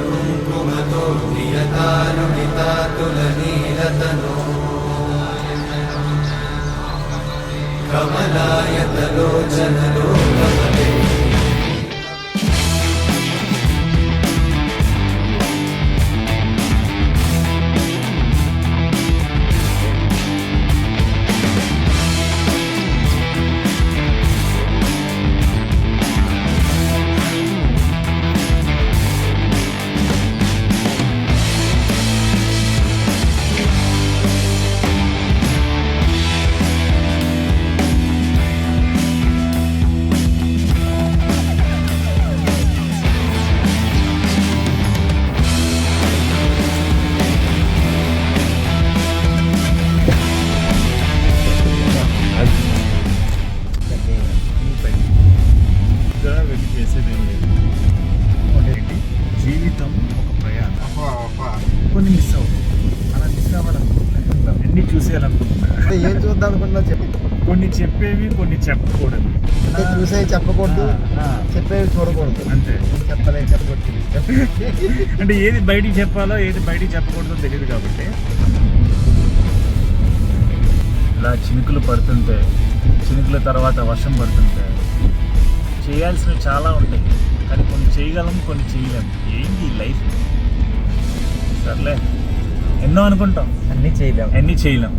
కుంకుమతో నియతానునితాతులనీలతనో కమలాయతలోచనలోకమలే జీవితం ఒక ప్రయాణం. కొన్ని మిస్ అవుతాం. అలా మిస్ అవ్వాలనుకుంటున్నా, అన్ని చూసేయాలనుకుంటున్నా. ఏం చూద్దాం అనుకుంటున్నా చెప్పి కొన్ని చెప్పేవి, కొన్ని చెప్పకూడదు. అంటే చూసేవి చెప్పకూడదు, చెప్పేవి చూడకూడదు. అంతే. చెప్పకూడదు. అంటే ఏది బయటికి చెప్పాలో ఏది బయటికి చెప్పకూడదో తెలియదు కాబట్టి ఇలా చినుకులు పడుతుంటే, చినుకుల తర్వాత వర్షం పడుతుంటే చేయాల్సినవి చాలా ఉంటాయి. కానీ కొన్ని చేయగలం, కొన్ని చేయలేము. ఏంటి లైఫ్? సర్లే, ఎన్నో అనుకుంటాం, అన్నీ చేయలేము. అన్నీ చేయలేం.